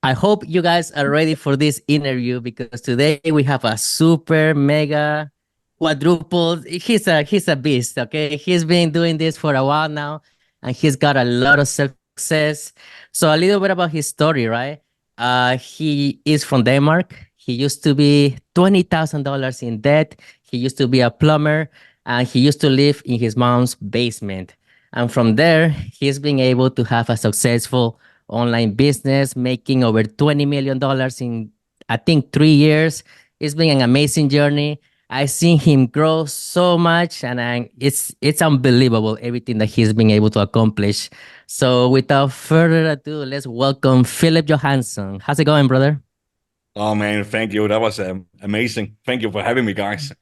I hope you guys are ready for this interview because today we have a super mega quadruple. He's a beast, okay? He's been doing this for a while now and he's got a lot of success. So a little bit about his story, right? He is from Denmark. He used to be $20,000 in debt. He used to be a plumber and he used to live in his mom's basement. And from there, he's been able to have a successful online business, making over $20 million in, I think, 3 years. It's been an amazing journey. I've seen him grow so much, and it's unbelievable everything that he's been able to accomplish. So, without further ado, let's welcome Philip Johansen. How's it going, brother? Oh man, thank you. That was amazing. Thank you for having me, guys.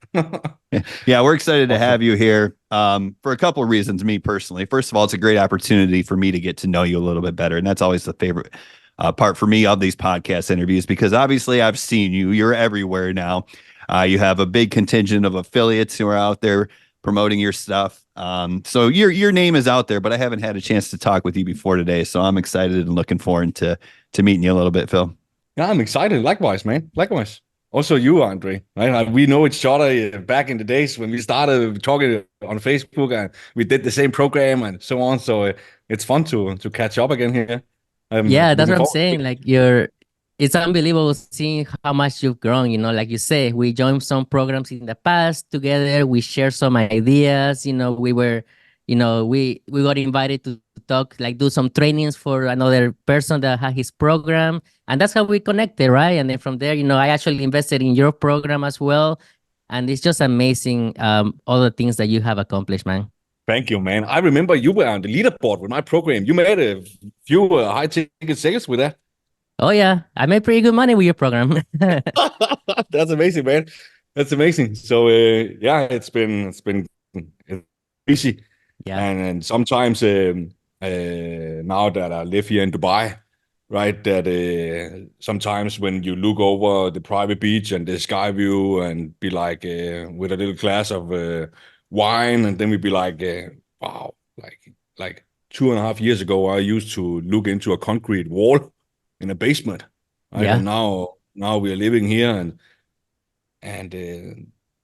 Yeah, we're excited to Awesome. have you here for a couple of reasons. Me personally, first of all, it's a great opportunity for me to get to know you a little bit better, and that's always the favorite part for me of these podcast interviews because obviously I've seen you. You're everywhere now. You have a big contingent of affiliates who are out there promoting your stuff. So your name is out there, but I haven't had a chance to talk with you before today. So I'm excited and looking forward to meeting you a little bit, Phil. Yeah, I'm excited. Likewise, man. Likewise. Also, you, Andre. Right? We know each other back in the days when we started talking on Facebook, and we did the same program and so on. So it's fun to catch up again here. I'm Yeah, that's looking what I'm forward to saying. it. Like it's unbelievable seeing how much you've grown. Like you say, we joined some programs in the past together. We shared some ideas. We got invited to talk, like do some trainings for another person that had his program, and that's how we connected, right? And then from there, I actually invested in your program as well, and it's just amazing, all the things that you have accomplished, man. Thank you, man. I remember you were on the leaderboard with my program. You made a few high ticket sales with that. Oh yeah, I made pretty good money with your program. That's amazing, man. That's amazing. So yeah, it's easy, Yeah. and sometimes now that I live here in Dubai, right, that sometimes when you look over the private beach and the sky view and be like with a little glass of wine, and then we be like, wow, like 2.5 years ago, I used to look into a concrete wall in a basement, right, and Yeah. now we are living here, and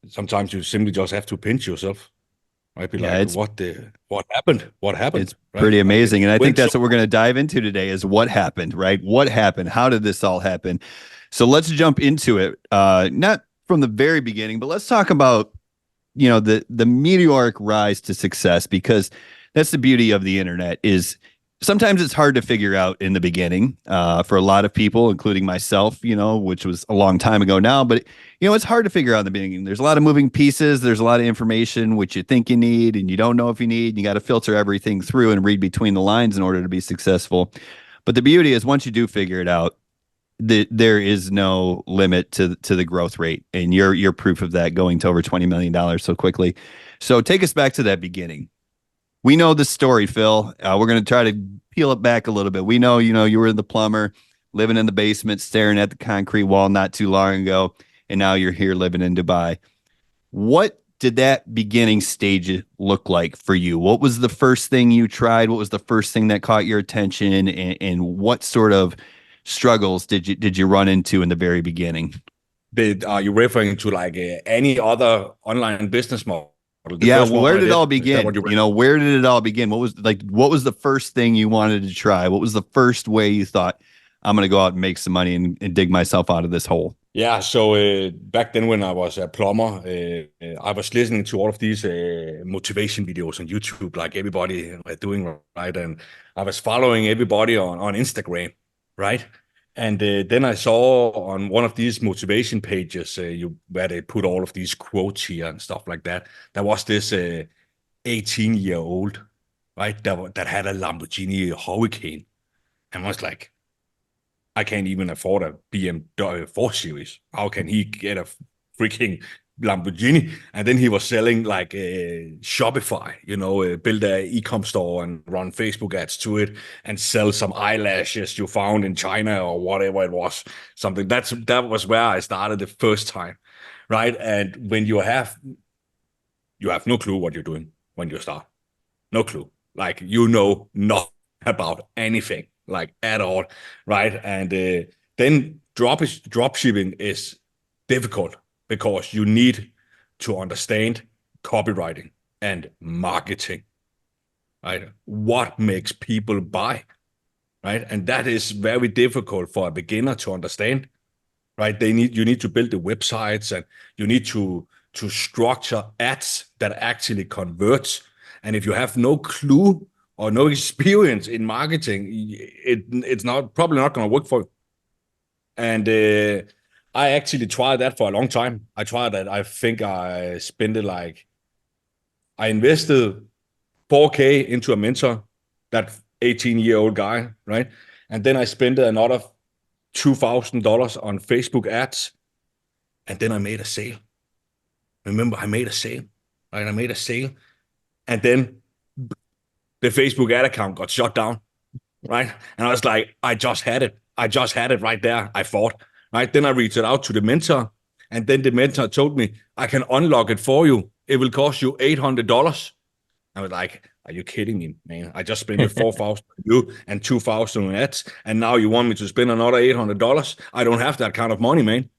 sometimes you simply just have to pinch yourself. I'd be Yeah, like, what happened? What happened? it's Right? pretty Like amazing. And I think went so that's what we're going to dive into today is what happened, right? What happened? How did this all happen? So let's jump into it. Not from the very beginning, but let's talk about, the meteoric rise to success because that's the beauty of the internet is sometimes it's hard to figure out in the beginning for a lot of people, including myself, which was a long time ago now, but it's hard to figure out in the beginning. There's a lot of moving pieces. There's a lot of information which you think you need and you don't know if you need. You got to filter everything through and read between the lines in order to be successful. But the beauty is once you do figure it out, there is no limit to the growth rate, and you're proof of that, going to over $20 million so quickly. So take us back to that beginning. We know the story, Phil. We're going to try to peel it back a little bit. We know, you were the plumber, living in the basement, staring at the concrete wall not too long ago, and now you're here living in Dubai. What did that beginning stage look like for you? What was the first thing you tried? What was the first thing that caught your attention? And what sort of struggles did you run into in the very beginning? are you referring to like any other online business model? The Yeah, first well, one where I did it did, all is that what begin? you Where did it all begin? What was the first thing you wanted to try? What was the first way you thought, I'm going to go out and make some money and dig myself out of this hole? Yeah, so back then when I was a plumber, I was listening to all of these motivation videos on YouTube, like everybody were doing, right? And I was following everybody on Instagram, right? And then I saw on one of these motivation pages, where they put all of these quotes here and stuff like that. There was this 18-year-old, right, that had a Lamborghini Hurricane, and was like, I can't even afford a BMW 4 Series. How can he get a freaking Lamborghini? And then he was selling like a Shopify, build a e-com store and run Facebook ads to it and sell some eyelashes you found in China or whatever it was. Something that was where I started the first time, right? And when you have no clue what you're doing when you start, no clue. Like you know nothing about anything, like at all, right? And then drop shipping is difficult because you need to understand copywriting and marketing, right? What makes people buy, right? And that is very difficult for a beginner to understand, right? You need to build the websites, and you need to structure ads that actually converts. And if you have no clue or no experience in marketing, it's probably not going to work for you. And I actually tried that for a long time. I tried that. I think I spent it like, I invested 4K into a mentor, that 18-year-old guy, right? And then I spent another $2,000 on Facebook ads, and then I made a sale. Remember, I made a sale, right? I made a sale, and then the Facebook ad account got shut down, right? And I was like, I just had it right there, I thought, right? Then I reached out to the mentor, and then the mentor told me, I can unlock it for you. It will cost you $800. I was like, are you kidding me, man? I just spent 4,000 on you and 2,000 on ads, and now you want me to spend another $800? I don't have that kind of money, man.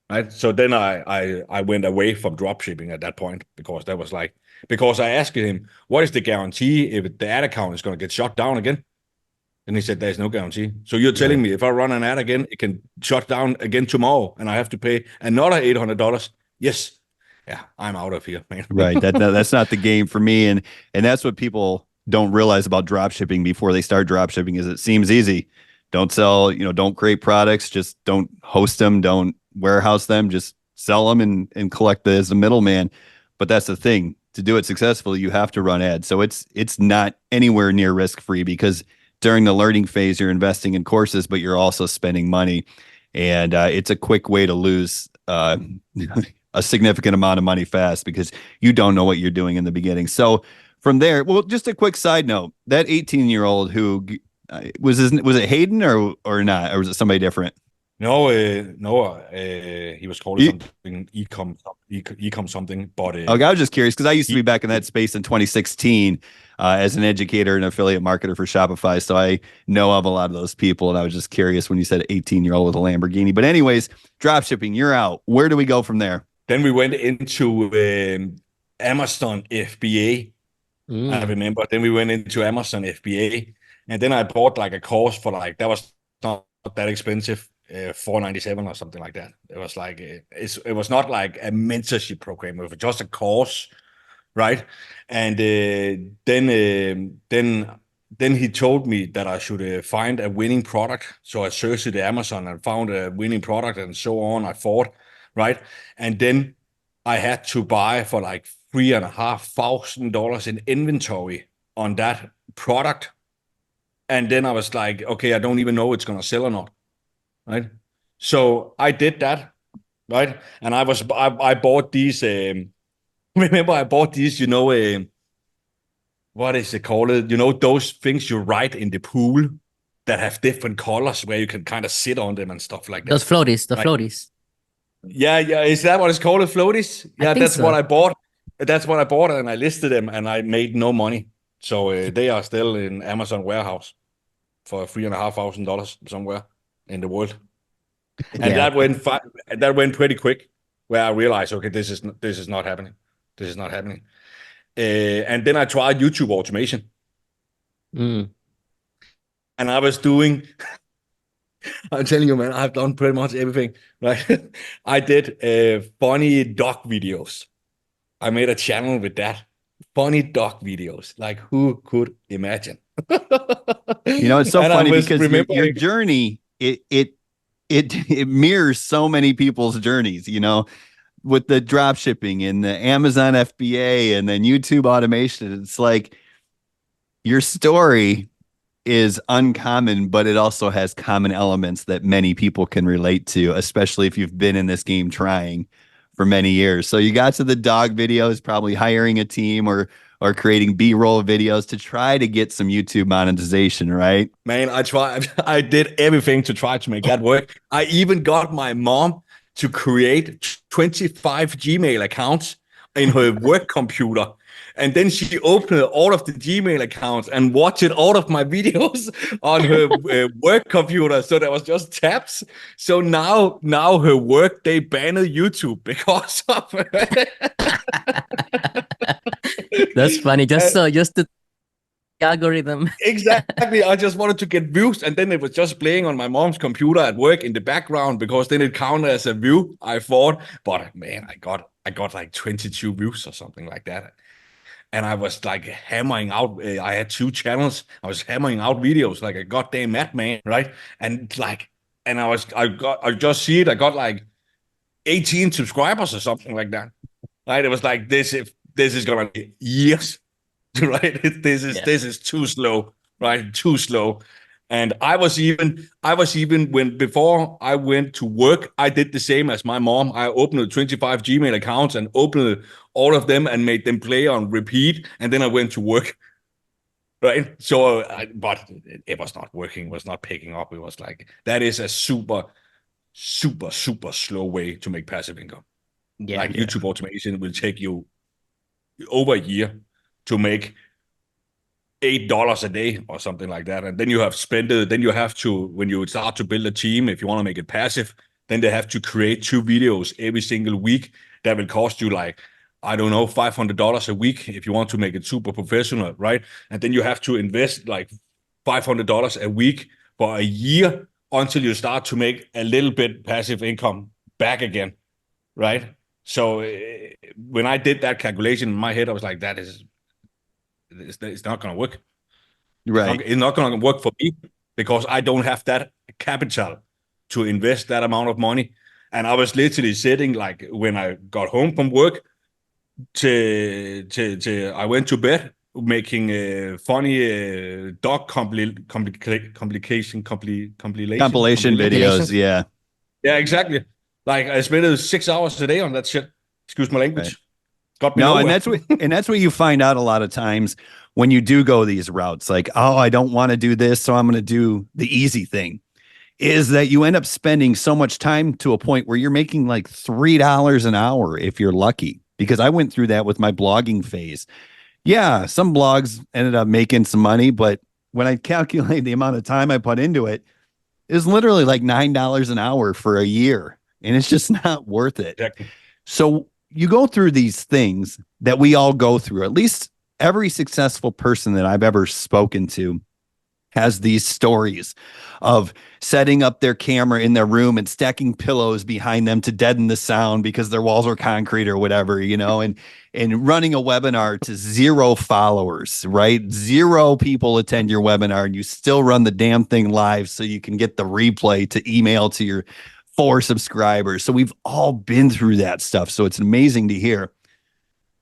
Right? So then I went away from dropshipping at that point, because I asked him, what is the guarantee if the ad account is going to get shut down again? And he said, there's no guarantee. So you're telling me if I run an ad again, it can shut down again tomorrow, and I have to pay another $800? Yes. Yeah, I'm out of here, man. Right. That's not the game for me. And that's what people don't realize about drop shipping before they start drop shipping is it seems easy. Don't sell, don't create products, just don't host them, don't warehouse them, just sell them and collect as a middleman. But that's the thing. To do it successfully, you have to run ads. So it's not anywhere near risk-free because during the learning phase, you're investing in courses, but you're also spending money. And it's a quick way to lose a significant amount of money fast because you don't know what you're doing in the beginning. So from there, well, just a quick side note, that 18-year-old who was it Hayden or not, or was it somebody different? No, he was called something ecom something. But okay, I was just curious because I used to be back in that space in 2016 as an educator and affiliate marketer for Shopify, so I know of a lot of those people. And I was just curious when you said 18-year-old with a Lamborghini. But anyways, drop shipping, you're out. Where do we go from there? Then we went into Amazon FBA. I remember. Then we went into Amazon FBA, and then I bought like a course for that was not that expensive. $497 or something like that. It was like it was not like a mentorship program. It was just a course, right? And then he told me that I should find a winning product. So I searched at Amazon and found a winning product and so on. I thought, right? And then I had to buy for like $3,500 in inventory on that product. And then I was like, okay, I don't even know it's going to sell or not. Right. So I did that. Right. And I bought these, remember I bought these, what is it called? Those things you ride in the pool that have different colors where you can kind of sit on them and stuff like that. Those floaties, the floaties. Yeah. Is that what it's called? Floaties? Yeah, that's what I bought. That's what I bought, and I listed them, and I made no money. So they are still in Amazon warehouse for $3,500 somewhere in the world. And that went pretty quick, where I realized, okay, this is not happening. This is not happening. And then I tried YouTube automation. And I was doing, I'm telling you, man, I've done pretty much everything, right? I did funny dog videos. I made a channel with that. Funny dog videos. Like, who could imagine? It's so funny because your journey, it mirrors so many people's journeys, with the drop shipping and the Amazon FBA and then YouTube automation. It's like your story is uncommon, but it also has common elements that many people can relate to, especially if you've been in this game trying for many years. So you got to the dog videos, probably hiring a team or creating B-roll videos to try to get some YouTube monetization, right? Man, I did everything to try to make that work. I even got my mom to create 25 Gmail accounts in her work computer And then she opened all of the Gmail accounts and watched all of my videos on her work computer. So there was just tabs. So now her work, they banned YouTube because of That's funny. Just to algorithm. Exactly. I just wanted to get views, and then it was just playing on my mom's computer at work in the background because then it counted as a view, I thought. But man, I got like 22 views or something like that. And I was like hammering out. I had 2 channels. I was hammering out videos like a goddamn madman, right? And like, and I just see it. I got like 18 subscribers or something like that. Right? It was like this. If this is gonna be years, right? This is too slow, right? Too slow. And I was even when before I went to work, I did the same as my mom. I opened 25 Gmail accounts and opened all of them and made them play on repeat. And then I went to work, right? So, but it was not working. It was not picking up. It was like that is a super, super, super slow way to make passive income. Like YouTube automation will take you over a year to make $8 a day or something like that. And then you have spent it, then you have to, when you start to build a team, if you want to make it passive, then they have to create 2 videos every single week that will cost you like, I don't know, $500 a week if you want to make it super professional, right? And then you have to invest like $500 a week for a year until you start to make a little bit passive income back again, right? So when I did that calculation in my head, I was like, it's not going to work. Right. It's not going to work for me because I don't have that capital to invest that amount of money. And I was literally sitting like when I got home from work to I went to bed making funny dog compilation Videos. Yeah. Yeah, exactly. Like I spent 6 hours a day on that shit. Excuse my language. Right. Got me No, nowhere. and that's what you find out a lot of times when you do go these routes. Like, oh, I don't want to do this, so I'm going to do the easy thing. Is that you end up spending so much time to a point where you're making like $3 an hour if you're lucky. Because I went through that with my blogging phase. Yeah, some blogs ended up making some money, but when I calculate the amount of time I put into it, it was literally like $9 an hour for a year, and it's just not worth it. Exactly. So you go through these things that we all go through. At least every successful person that I've ever spoken to has these stories of setting up their camera in their room and stacking pillows behind them to deaden the sound because their walls are concrete or whatever, and running a webinar to 0 followers, right? 0 people attend your webinar and you still run the damn thing live so you can get the replay to email to your 4 subscribers. So we've all been through that stuff. So it's amazing to hear.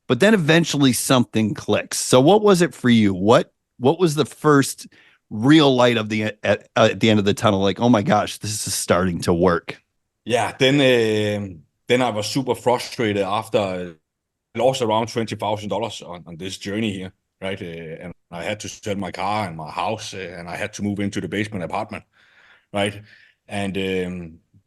But then eventually something clicks. So what was it for you? What was the first real light of at the end of the tunnel? Like, oh my gosh, this is starting to work. Yeah, then I was super frustrated after I lost around $20,000 on this journey here, right? And I had to sell my car and my house, and I had to move into the basement apartment, right? And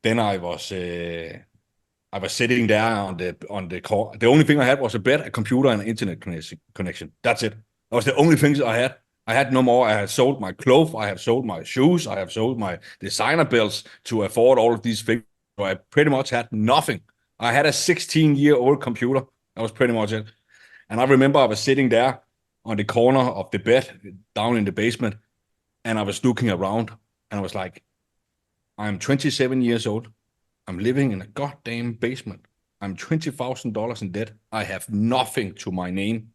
then I was sitting there on the car. The only thing I had was a bed, a computer, and an internet connection. That's it. That was the only things I had. I had no more. I had sold my clothes. I have sold my shoes. I have sold my designer belts to afford all of these things. So I pretty much had nothing. I had a 16-year-old computer. That was pretty much it. And I remember I was sitting there on the corner of the bed down in the basement, and I was looking around, and I was like, I'm 27 years old. I'm living in a goddamn basement. I'm $20,000 in debt. I have nothing to my name.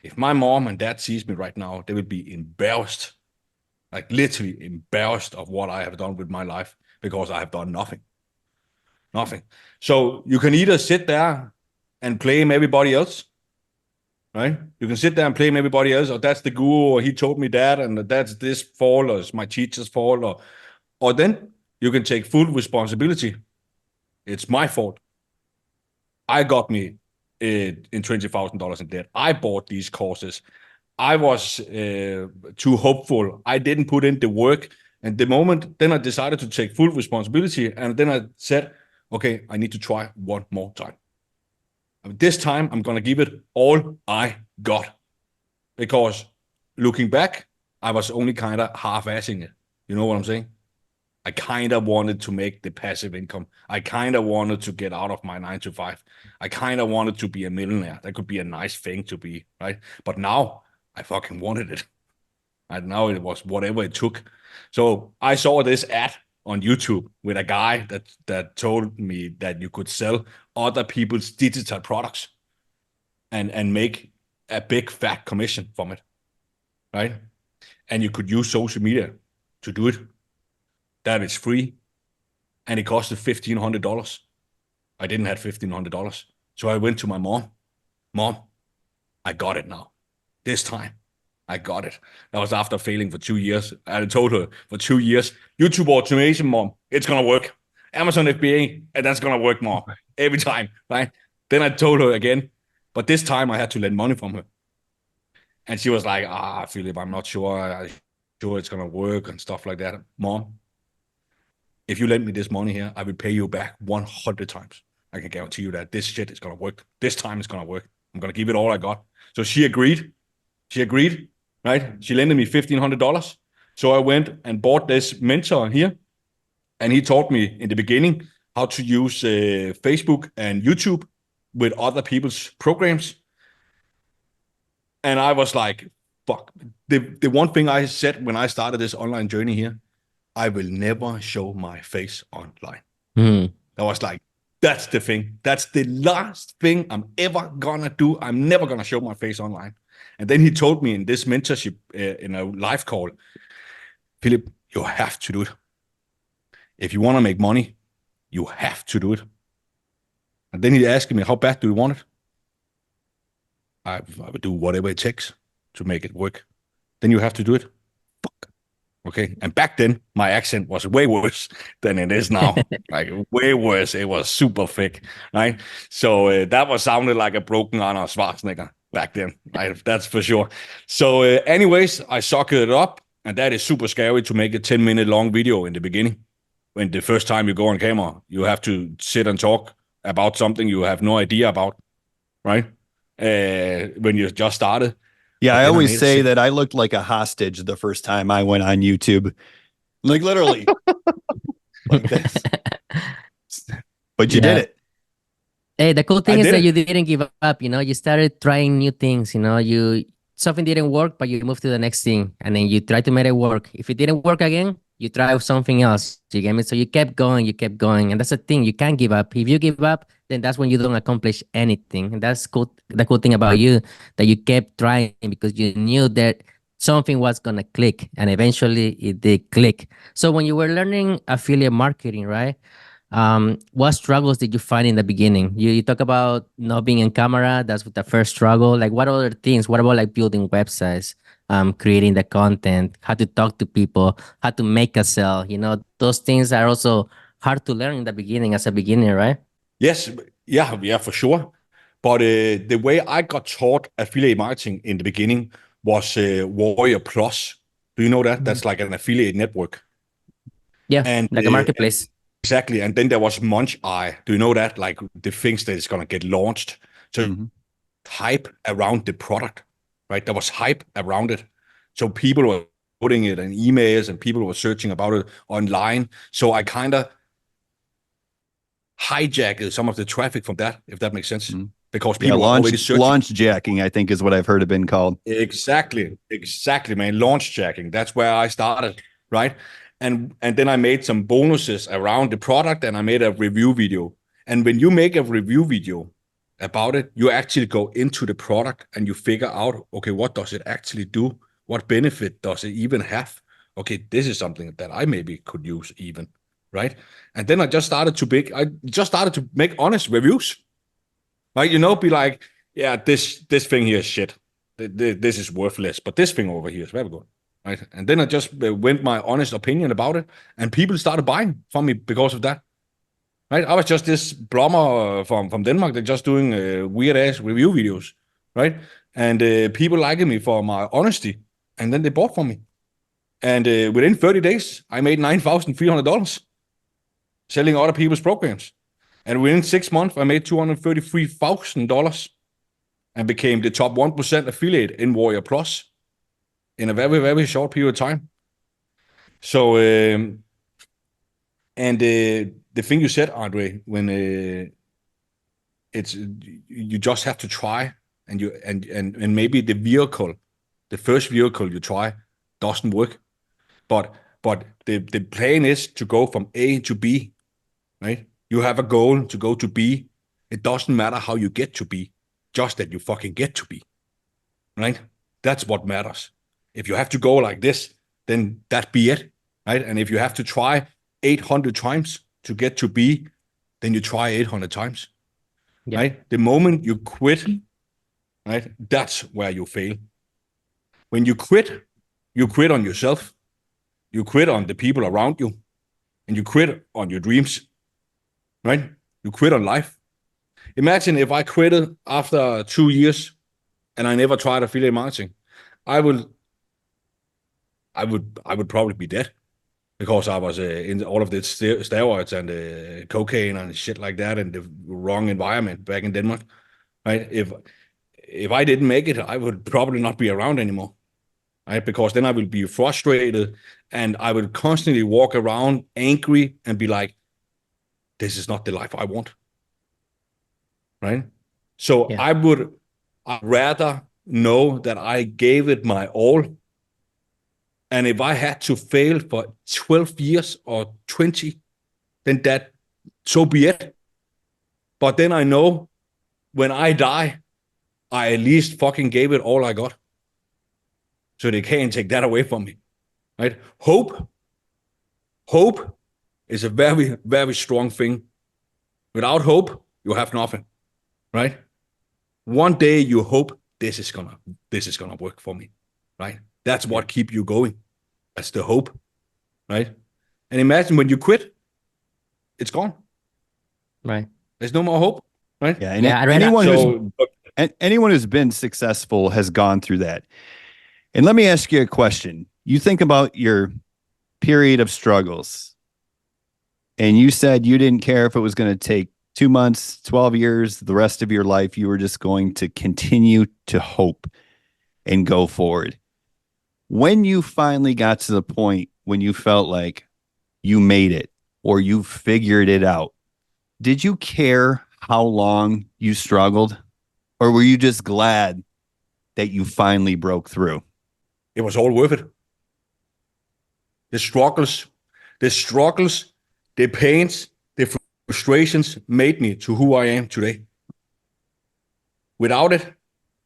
If my mom and dad sees me right now, they would be embarrassed, like literally embarrassed of what I have done with my life because I have done nothing. Nothing. So you can either sit there and blame everybody else, right? You can sit there and blame everybody else, or that's the guru, or he told me that, and that's this fault, or it's my teacher's fault, or then you can take full responsibility. It's my fault. I got me in $20,000 in debt. I bought these courses. I was too hopeful. I didn't put in the work. And the moment, then I decided to take full responsibility. And then I said, okay, I need to try one more time. This time, I'm going to give it all I got. Because looking back, I was only kind of half-assing it. You know what I'm saying? I kind of wanted to make the passive income. I kind of wanted to get out of my 9 to 5. I kind of wanted to be a millionaire. That could be a nice thing to be, right? But now I fucking wanted it. And now it was whatever it took. So I saw this ad on YouTube with a guy that told me that you could sell other people's digital products and make a big fat commission from it, right? And you could use social media to do it. That is free, and it costed $1,500. I didn't have $1,500, so I went to my mom. Mom, I got it now. This time, I got it. That was after failing for 2 years. I told her for 2 years, YouTube automation, Mom, it's gonna work. Amazon FBA, and that's gonna work, Mom, every time, right? Then I told her again, but this time I had to lend money from her. And she was like, Philip, I'm not sure. I'm sure it's going to work and stuff like that. Mom, if you lend me this money here, I will pay you back 100 times. I can guarantee you that this shit is going to work. This time it's going to work. I'm going to give it all I got. So she agreed. She agreed, right? She lended me $1,500. So I went and bought this mentor here. And he taught me in the beginning how to use Facebook and YouTube with other people's programs. And I was like, fuck. The one thing I said when I started this online journey here, I will never show my face online. I was like, that's the thing. That's the last thing I'm ever gonna do. I'm never gonna show my face online. And then he told me in this mentorship, in a live call, Philip, you have to do it. If you want to make money, you have to do it. And then he asked me, how bad do you want it? I would do whatever it takes to make it work. Then you have to do it. Fuck. Okay. And back then, my accent was way worse than it is now. Like way worse. It was super thick, right? So that was sounded like a broken Arnold Schwarzenegger back then, right? That's for sure. So anyways, I sucked it up, and that is super scary to make a 10-minute long video in the beginning. When the first time you go on camera, you have to sit and talk about something you have no idea about, right? When you just started. Yeah, I always say that I looked like a hostage the first time I went on YouTube. Like literally. Like this. But you did it. Hey, the cool thing is that you didn't give up, you started trying new things, something didn't work, but you moved to the next thing and then you try to make it work. If it didn't work again, you try something else. You get me? So you kept going. And that's the thing. You can't give up. If you give up, then that's when you don't accomplish anything. And that's cool. The cool thing about you, that you kept trying because you knew that something was going to click, and eventually it did click. So when you were learning affiliate marketing, right? What struggles did you find in the beginning? You talk about not being in camera. That's the first struggle. Like what other things? What about like building websites, creating the content, how to talk to people, how to make a sell? Those things are also hard to learn in the beginning as a beginner, right? Yes. Yeah, for sure. But the way I got taught affiliate marketing in the beginning was Warrior Plus. Do you know that? Mm-hmm. That's like an affiliate network. Yeah, and like a marketplace. Exactly. And then there was Munch Eye. Do you know that? Like the things that is going to get launched. So hype around the product, right? There was hype around it. So people were putting it in emails and people were searching about it online. So I kind of hijacked some of the traffic from that, if that makes sense. Because people were already searching. Launch jacking, I think, is what I've heard it been called. Exactly, man. Launch jacking. That's where I started, right? And then I made some bonuses around the product, and I made a review video. And when you make a review video about it, you actually go into the product and you figure out, okay, what does it actually do? What benefit does it even have? Okay, this is something that I maybe could use even, right? And then I just started to make honest reviews. Like, be like, yeah, this thing here is shit. This is worthless, but this thing over here is very good. Right. And then I just went my honest opinion about it, and people started buying from me because of that. Right. I was just this plumber from Denmark that just doing weird ass review videos. Right. And people liked me for my honesty, and then they bought from me. And within 30 days, I made $9,300 selling other people's programs. And within 6 months, I made $233,000 and became the top 1% affiliate in Warrior Plus in a very, very short period of time. So, the thing you said, Andrei, when it's you just have to try, and maybe the first vehicle you try doesn't work, but the plan is to go from A to B, right? You have a goal to go to B. It doesn't matter how you get to B, just that you fucking get to B, right? That's what matters. If you have to go like this, then that be it, right? And if you have to try 800 times to get to B, then you try 800 times, Yeah. right? The moment you quit, right, that's where you fail. When you quit on yourself, you quit on the people around you, and you quit on your dreams, right? You quit on life. Imagine if I quitted after 2 years and I never tried affiliate marketing. I would probably be dead, because I was in all of the steroids and cocaine and shit like that, and the wrong environment back in Denmark, right? If I didn't make it, I would probably not be around anymore, right? Because then I will be frustrated, and I would constantly walk around angry and be like, this is not the life I want, right? So Yeah. I'd rather know that I gave it my all. And if I had to fail for 12 years or 20, then so be it. But then I know when I die, I at least fucking gave it all I got. So they can't take that away from me, right? Hope is a very, very strong thing. Without hope, you have nothing, right? One day you hope this is gonna work for me, right? That's what keep you going. That's the hope, right? And imagine when you quit, it's gone. Right. There's no more hope, right? Yeah, and Yeah, I read anyone who's been successful has gone through that. And let me ask you a question. You think about your period of struggles, and you said you didn't care if it was going to take 2 months, 12 years, the rest of your life. You were just going to continue to hope and go forward. When you finally got to the point when you felt like you made it or you figured it out, did you care how long you struggled, or were you just glad that you finally broke through? It was all worth it. The struggles, the pains, the frustrations made me to who I am today. Without it,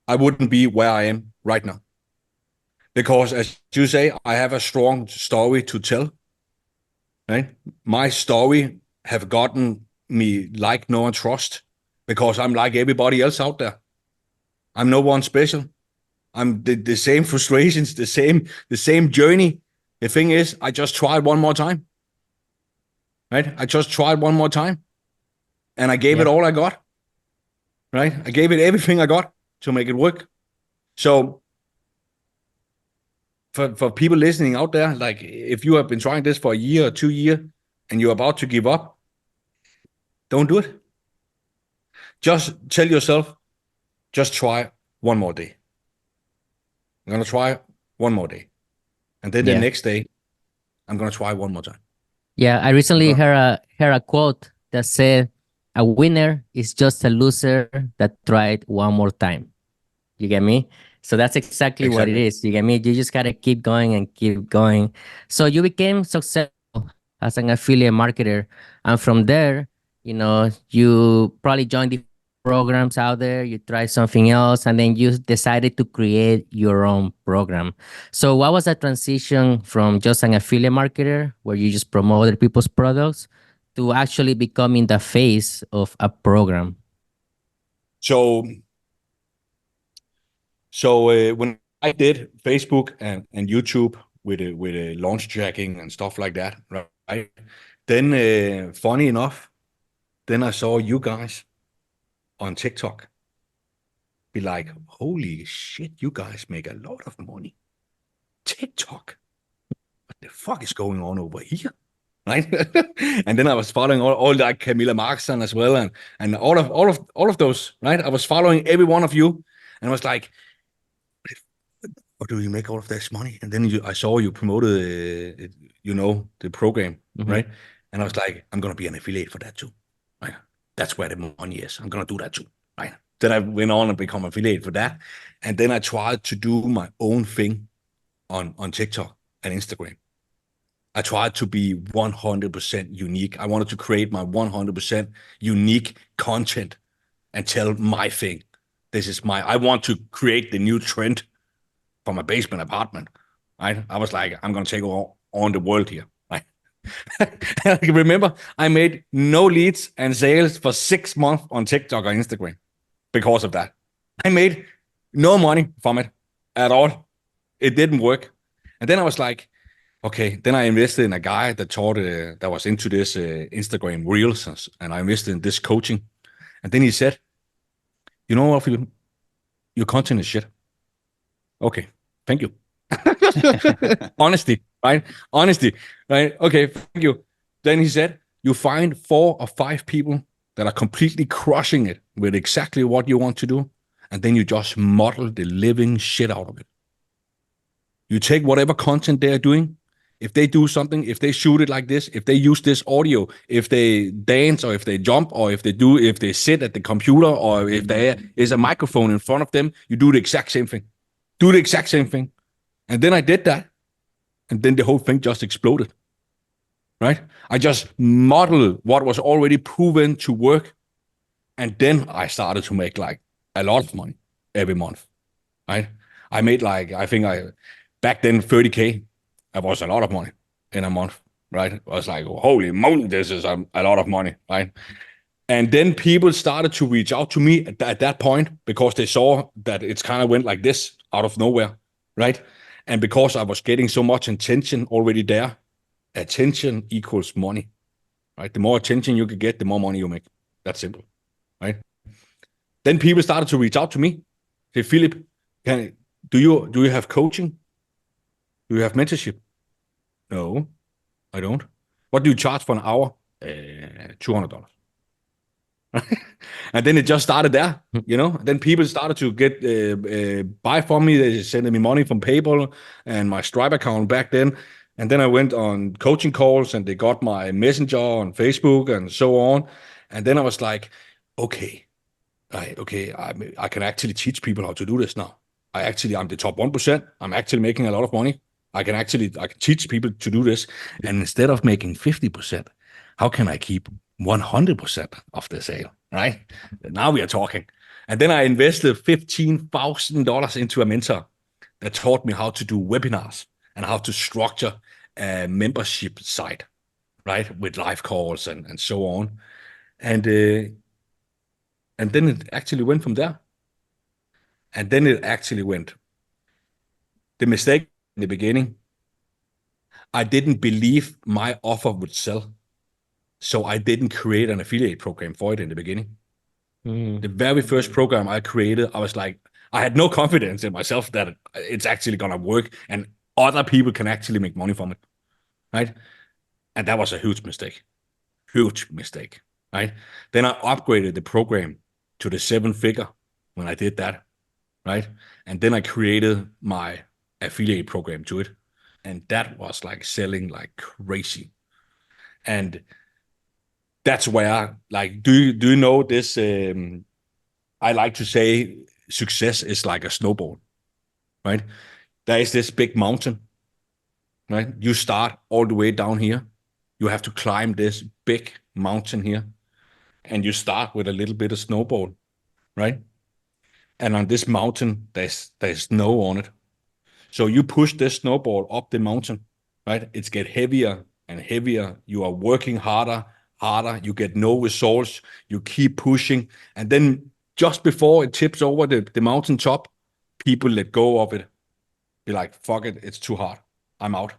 I wouldn't be where I am right now. Because as you say, I have a strong story to tell, right? My story have gotten me like no one trust, because I'm like everybody else out there. I'm no one special. I'm the same frustrations, the same journey. The thing is, I just tried one more time, right? I just tried one more time, and I gave it all I got, right? I gave it everything I got to make it work. So for people listening out there, like if you have been trying this for a year or 2 years and you're about to give up, don't do it. Just tell yourself, just try one more day. I'm going to try one more day. And then the next day, I'm going to try one more time. Yeah, I recently heard a quote that said, "A winner is just a loser that tried one more time." You get me? So that's exactly what it is. You get me? You just gotta keep going and keep going. So you became successful as an affiliate marketer, and from there, you probably joined the programs out there. You tried something else, and then you decided to create your own program. So what was that transition from just an affiliate marketer, where you just promote other people's products, to actually becoming the face of a program? So when I did Facebook and YouTube with launch tracking and stuff like that, right? Then funny enough, then I saw you guys on TikTok be like, holy shit, you guys make a lot of money. TikTok, what the fuck is going on over here? right? And then I was following all like Camilla Markson as well, and all of those, right? I was following every one of you, and I was like, how do you make all of this money? And then I saw you promoted, the program, right? And I was like, I'm gonna be an affiliate for that too, right? That's where the money is. I'm gonna do that too, right? Then I went on and become affiliate for that, and then I tried to do my own thing on TikTok and Instagram. I tried to be 100% unique. I wanted to create my 100% unique content and tell my thing. I want to create the new trend for my basement apartment, right? I was like, I'm going to take on the world here, right? I remember I made no leads and sales for 6 months on TikTok or Instagram because of that. I made no money from it at all. It didn't work. And then I was like, okay, then I invested in a guy that that was into this Instagram Reels, and I invested in this coaching. And then he said, you know what, Philip? Your content is shit. Okay, thank you. Honesty, right? Honesty, right? Okay, thank you. Then he said, you find 4 or 5 people that are completely crushing it with exactly what you want to do, and then you just model the living shit out of it. You take whatever content they're doing. If they do something, if they shoot it like this, if they use this audio, if they dance or if they jump or if they sit at the computer or if there is a microphone in front of them, you do the exact same thing. Do the exact same thing. And then I did that. And then the whole thing just exploded. Right? I just modeled what was already proven to work. And then I started to make like a lot of money every month. Right? I made back then 30K. That was a lot of money in a month, right? I was like, holy moly, this is a lot of money, right? And then people started to reach out to me at that point because they saw that it's kind of went like this out of nowhere, right? And because I was getting so much attention already there, attention equals money, right? The more attention you can get, the more money you make. That's simple, right? Then people started to reach out to me. Say, Philip, do you have coaching? Do you have mentorship? No, I don't. What do you charge for an hour? $200. And then it just started there, Then people started to get buy from me. They sent me money from PayPal and my Stripe account back then. And then I went on coaching calls and they got my messenger on Facebook and so on. And then I was like, okay, I can actually teach people how to do this now. I'm the top 1%. I'm actually making a lot of money. I can teach people to do this. And instead of making 50%, how can I keep 100% of the sale, right? Now we are talking. And then I invested $15,000 into a mentor that taught me how to do webinars and how to structure a membership site, right? With live calls and so on. And then it actually went from there. And then it actually went. The mistake in the beginning, I didn't believe my offer would sell. So I didn't create an affiliate program for it in the beginning. The very first program I created, I was like, I had no confidence in myself that it's actually going to work and other people can actually make money from it, right? And that was a huge mistake, right? Then I upgraded the program to the 7-figure when I did that, right? And then I created my affiliate program to it. And that was like selling like crazy. And that's where, like, do you know this? I like to say success is like a snowball, right? There is this big mountain, right? You start all the way down here. You have to climb this big mountain here. And you start with a little bit of snowball, right? And on this mountain, there's snow on it. So you push this snowball up the mountain, right? It's get heavier and heavier. You are working harder. You get no results. You keep pushing. And then just before it tips over the mountain top, people let go of it. Be like, fuck it, it's too hard. I'm out.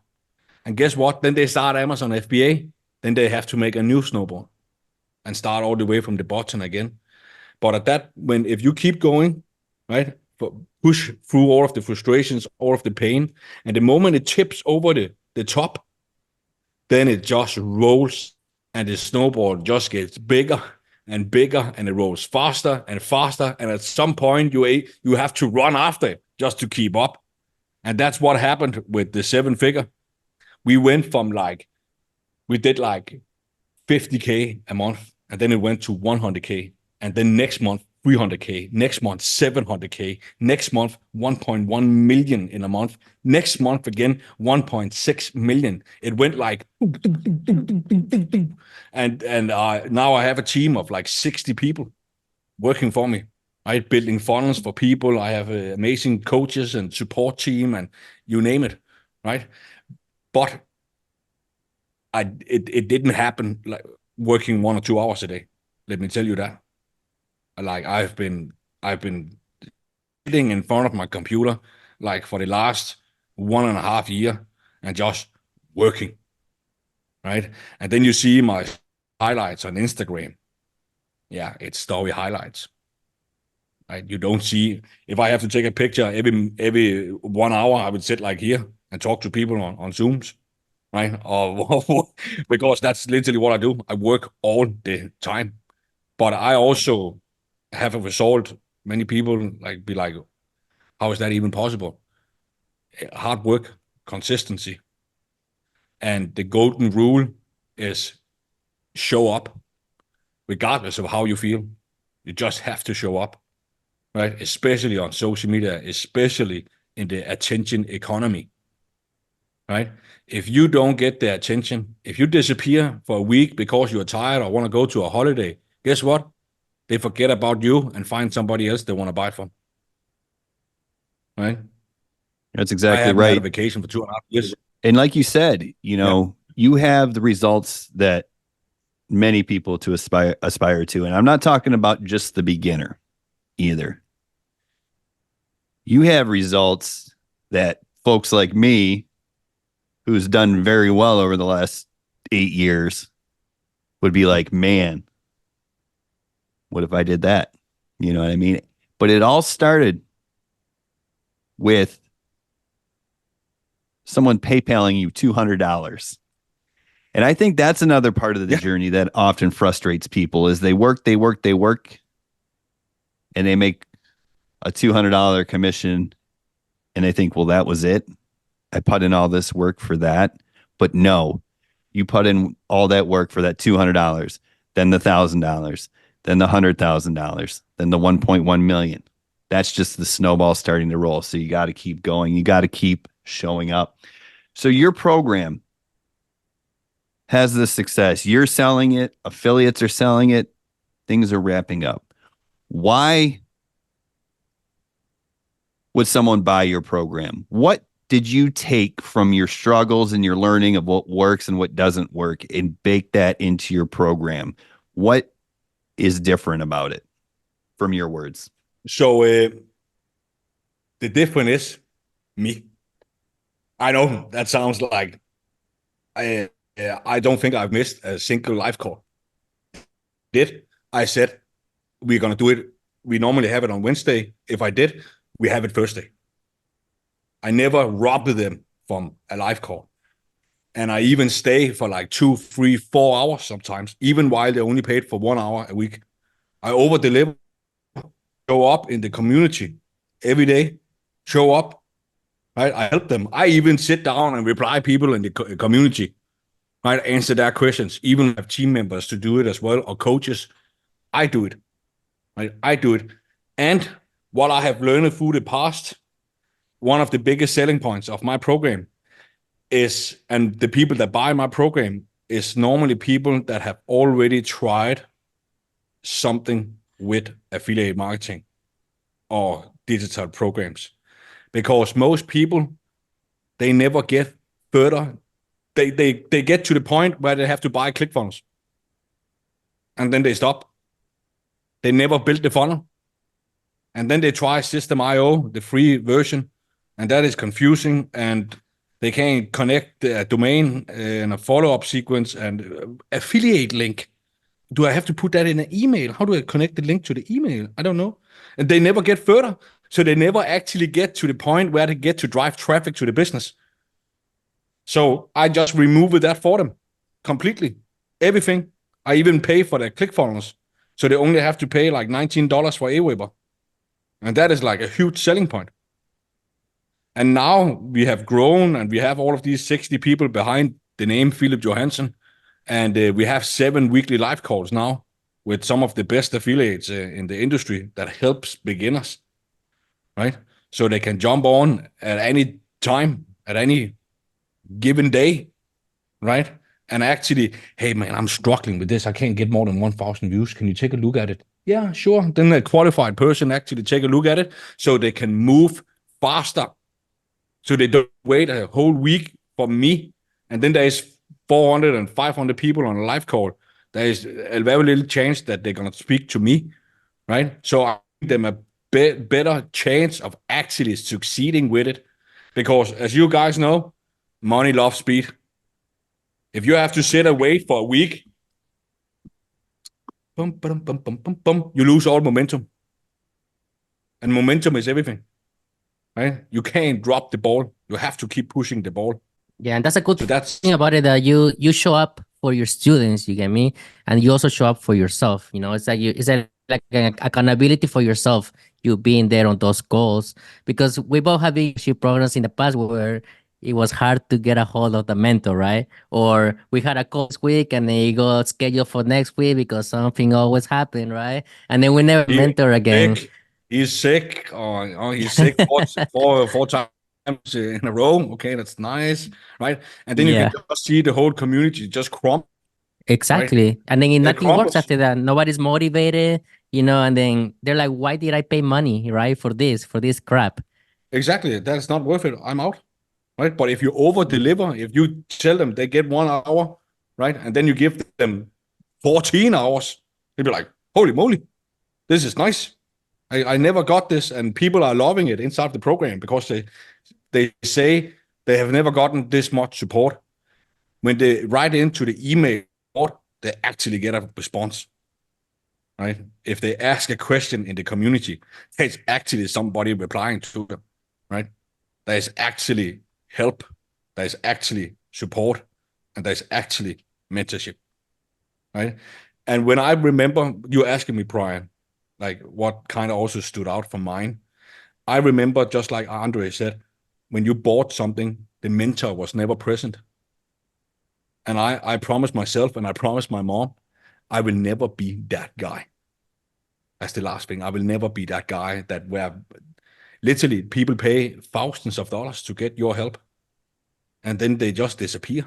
And guess what? Then they start Amazon FBA. Then they have to make a new snowball and start all the way from the bottom again. But if you keep going, right, push through all of the frustrations, all of the pain, and the moment it tips over the top, then it just rolls, and the snowball just gets bigger and bigger, and it rolls faster and faster. And at some point, you have to run after it just to keep up. And that's what happened with the 7-figure. We went from we did 50K a month, and then it went to 100K. And then next month, 300K. Next month, 700K. Next month, 1.1 million in a month. Next month again, 1.6 million. It went and now I have a team of 60 people working for me, right? Building funnels for people. I have amazing coaches and support team, and you name it, right? But it didn't happen working 1 or 2 hours a day. Let me tell you that. I've been sitting in front of my computer for the last 1.5 years and just working, right? And then you see my highlights on Instagram. Yeah, it's story highlights, right? You don't see, if I have to take a picture every 1 hour, I would sit here and talk to people on Zooms, right? Or because that's literally what I do. I work all the time, but I also have a result. Many people be like, how is that even possible? Hard work, consistency. And the golden rule is show up regardless of how you feel. You just have to show up, right? Especially on social media, especially in the attention economy, right? If you don't get their attention, if you disappear for a week because you're tired or want to go to a holiday, guess what? They forget about you and find somebody else they want to buy from. Right? That's I exactly haven't had a right. vacation for 2.5 years. And like you said, you have the results that many people to aspire to. And I'm not talking about just the beginner either. You have results that folks like me, who's done very well over the last 8 years, would be like, man, what if I did that? You know what I mean? But it all started with someone PayPaling you $200. And I think that's another part of the journey that often frustrates people is they work, and they make a $200 commission and they think, well, that was it. I put in all this work for that. But no, you put in all that work for that $200, then the $1,000, then the $100,000, then the 1.1 million. That's just the snowball starting to roll. So you got to keep going. You got to keep showing up. So your program has this success. You're selling it. Affiliates are selling it. Things are wrapping up. Why would someone buy your program? What did you take from your struggles and your learning of what works and what doesn't work and bake that into your program? What is different about it from your words? So the difference is me. I know that sounds like I don't think I've missed a single live call. I said, we're going to do it. We normally have it on Wednesday. If I did, we have it Thursday. I never robbed them from a live call. And I even stay for 2, 3, 4 hours sometimes, even while they only paid for 1 hour a week. I over-deliver, show up in the community every day, show up, right? I help them. I even sit down and reply people in the community, right? Answer their questions, even have team members to do it as well, or coaches. I do it, right? I do it. And what I have learned through the past, one of the biggest selling points of my program is, and the people that buy my program is normally people that have already tried something with affiliate marketing or digital programs. Because most people, they never get further. They get to the point where they have to buy ClickFunnels. And then they stop. They never build the funnel. And then they try System.io, the free version, and that is confusing, and they can't connect a domain and a follow-up sequence and affiliate link. Do I have to put that in an email? How do I connect the link to the email? I don't know. And they never get further. So they never actually get to the point where they get to drive traffic to the business. So I just removed that for them. completely. Everything. I even pay for their ClickFunnels. So they only have to pay like $19 for Aweber. And that is like a huge selling point. And now we have grown and we have all of these 60 people behind the name Philip Johansen. And we have 7 weekly live calls now with some of the best affiliates in the industry that helps beginners, right? So they can jump on at any time, at any given day, right? And actually, hey man, I'm struggling with this. I can't get more than 1,000 views. Can you take a look at it? Yeah, sure. Then a qualified person actually take a look at it so they can move faster. So they don't wait a whole week for me. And then there's 400 and 500 people on a live call. There is a very little chance that they're going to speak to me, right? So I give them a better chance of actually succeeding with it. Because as you guys know, money loves speed. If you have to sit and wait for a week, you lose all momentum. And momentum is everything, right? You can't drop the ball. You have to keep pushing the ball. Yeah, and that's a good So that's thing about it, that you show up for your students, you get me, and you also show up for yourself. It's like like an accountability for yourself. You being there on those goals, because we both have leadership programs in the past where it was hard to get a hold of the mentor, right? Or we had a call this week and then you go schedule for next week because something always happened, right? And then we never he mentor again. sick. He's sick, or he's sick four times in a row. Okay, that's nice, right? And then you can Yeah. just see the whole community just crumble, right? Exactly. And then It nothing works crumbles. after that. Nobody's motivated, and then they're like, why did I pay money, right? For this crap. Exactly. That's not worth it. I'm out, right? But if you over deliver, if you tell them they get 1 hour, right, and then you give them 14 hours, they'll be like, holy moly, this is nice. I never got this, and people are loving it inside the program because they say they have never gotten this much support. When they write into the email, they actually get a response, right? If they ask a question in the community, there's actually somebody replying to them, right? There's actually help, there's actually support, and there's actually mentorship, right? And when I remember you asking me, Brian, like what kind of also stood out from mine, I remember just like Andrei said, when you bought something, the mentor was never present. And I promised myself and I promised my mom, I will never be that guy. That's the last thing. I will never be that guy that where literally people pay thousands of dollars to get your help and then they just disappear.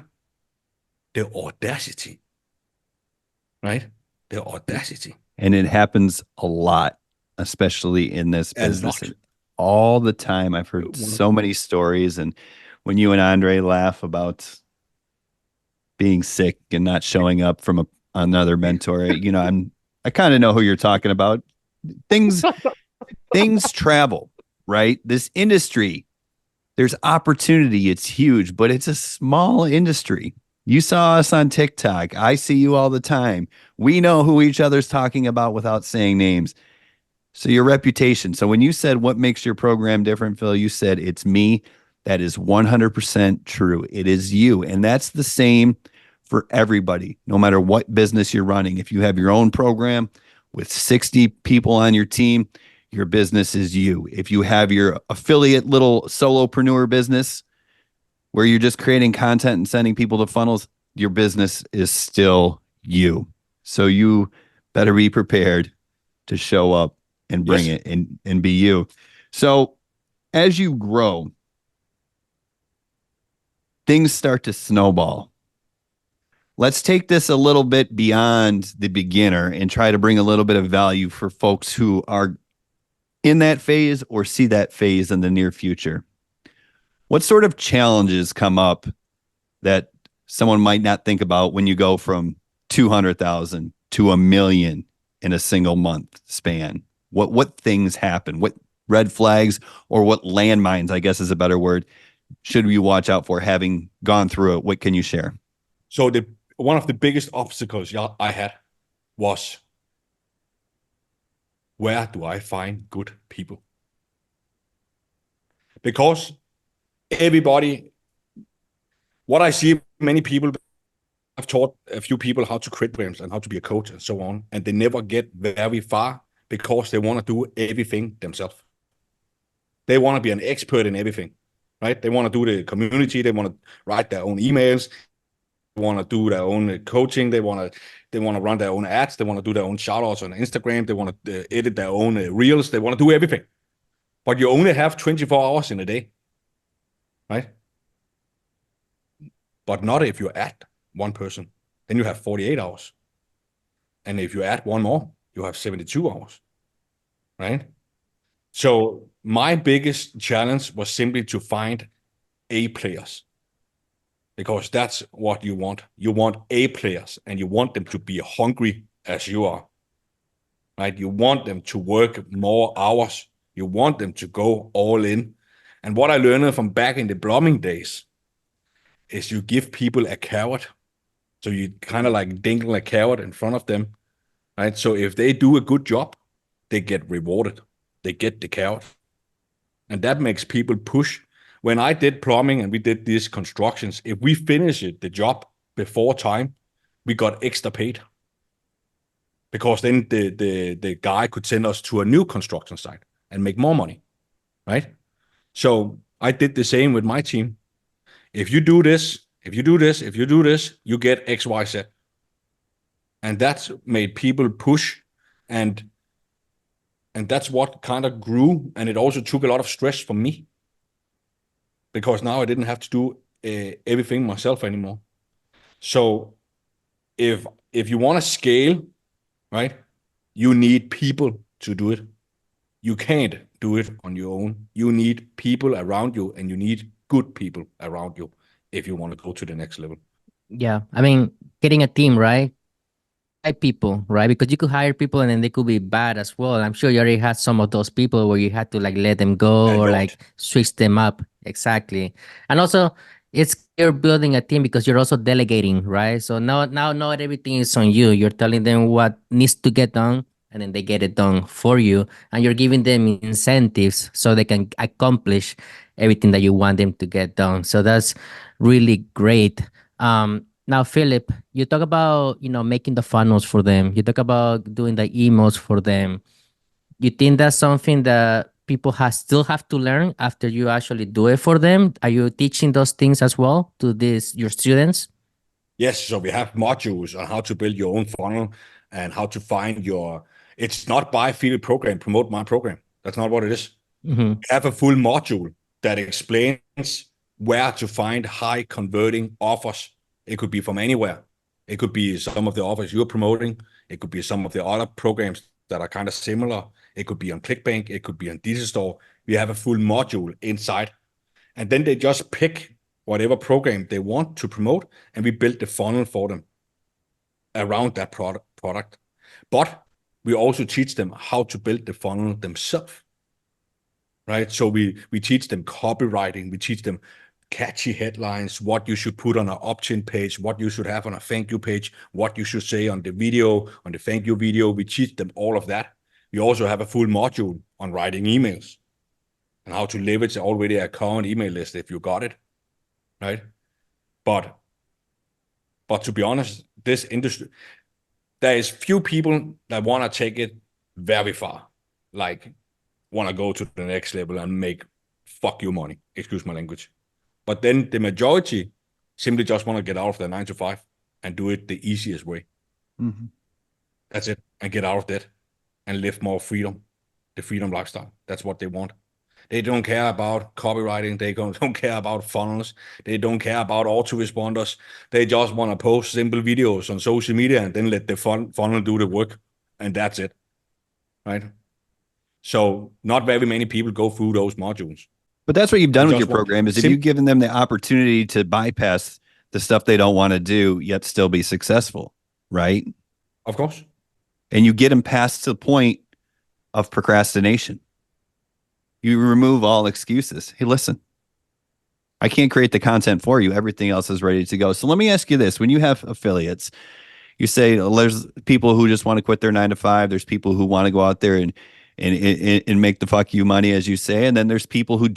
The audacity, right? The audacity. And it happens a lot, especially in this A business. lot. All the time. I've heard so many stories. And when you and Andrei laugh about being sick and not showing up from another mentor, I kind of know who you're talking about. Things travel, right? This industry, there's opportunity. It's huge, but it's a small industry. You saw us on TikTok. I see you all the time. We know who each other's talking about without saying names. So your reputation. So when you said what makes your program different, Phil, you said it's me. That is 100% true. It is you. And that's the same for everybody, no matter what business you're running. If you have your own program with 60 people on your team, your business is you. If you have your affiliate little solopreneur business where you're just creating content and sending people to funnels, your business is still you. So you better be prepared to show up and bring it and be you. So as you grow, things start to snowball. Let's take this a little bit beyond the beginner and try to bring a little bit of value for folks who are in that phase or see that phase in the near future. What sort of challenges come up that someone might not think about when you go from 200,000 to $1 million in a single month span? What things happen? What red flags or what landmines, I guess is a better word, should we watch out for having gone through it? What can you share? So one of the biggest obstacles I had was, where do I find good people? Because everybody, what I see many people I've taught a few people how to create programs and how to be a coach and so on, and they never get very far because they want to do everything themselves. They want to be an expert in everything, right? They want to do the community. They want to write their own emails. They want to do their own coaching. They want to run their own ads. They want to do their own shout-outs on Instagram. They want to edit their own reels. They want to do everything. But you only have 24 hours in a day, right? But not if you add one person. Then you have 48 hours. And if you add one more, you have 72 hours, right? So my biggest challenge was simply to find A players, because that's what you want. You want A players, and you want them to be hungry as you are, right? You want them to work more hours. You want them to go all in. And what I learned from back in the plumbing days is you give people a carrot. So you kind of like dangle a carrot in front of them, right? So if they do a good job, they get rewarded. They get the carrot. And that makes people push. When I did plumbing and we did these constructions, if we finished the job before time, we got extra paid. Because then the guy could send us to a new construction site and make more money, right? So I did the same with my team. If you do this, if you do this, if you do this, you get X, Y, Z. And that's made people push, and that's what kind of grew. And it also took a lot of stress from me, because now I didn't have to do everything myself anymore. So if you want to scale, right, you need people to do it. You can't do it on your own. You need people around you, and you need good people around you if you want to go to the next level. Yeah, I mean, getting a team, right? Hire people, right? Because you could hire people and then they could be bad as well. I'm sure you already had some of those people where you had to like let them go or like switch them up. Exactly. And also, it's you're building a team because you're also delegating, right? So now not everything is on you. You're telling them what needs to get done, and then they get it done for you, and you're giving them incentives so they can accomplish everything that you want them to get done. So that's really great. Now, Philip, you talk about, making the funnels for them. You talk about doing the emails for them. You think that's something that people still have to learn after you actually do it for them? Are you teaching those things as well to your students? Yes, so we have modules on how to build your own funnel and how to find it's not buy Philip program, promote my program. That's not what it is. Mm-hmm. We have a full module that explains where to find high converting offers. It could be from anywhere. It could be some of the offers you're promoting. It could be some of the other programs that are kind of similar. It could be on ClickBank. It could be on Digistore. We have a full module inside. And then they just pick whatever program they want to promote, and we build the funnel for them around that product. But we also teach them how to build the funnel themselves, right? So we teach them copywriting. We teach them catchy headlines, what you should put on an opt-in page, what you should have on a thank you page, what you should say on the video, on the thank you video. We teach them all of that. We also have a full module on writing emails and how to leverage already a current email list if you got it, right? But to be honest, this industry, there is few people that want to take it very far, like want to go to the next level and make fuck you money, excuse my language. But then the majority simply just want to get out of their 9 to 5 and do it the easiest way. Mm-hmm. That's it. And get out of debt and live more freedom, the freedom lifestyle. That's what they want. They don't care about copywriting. They don't care about funnels. They don't care about autoresponders. They just want to post simple videos on social media and then let the funnel do the work. And that's it, right? So not very many people go through those modules. But that's what you've done with your program, is if you've given them the opportunity to bypass the stuff they don't want to do, yet still be successful, right? Of course. And you get them past the point of procrastination. You remove all excuses. Hey, listen, I can't create the content for you. Everything else is ready to go. So let me ask you this. When you have affiliates, you say there's people who just want to quit their 9 to 5. There's people who want to go out there and make the fuck you money, as you say. And then there's people who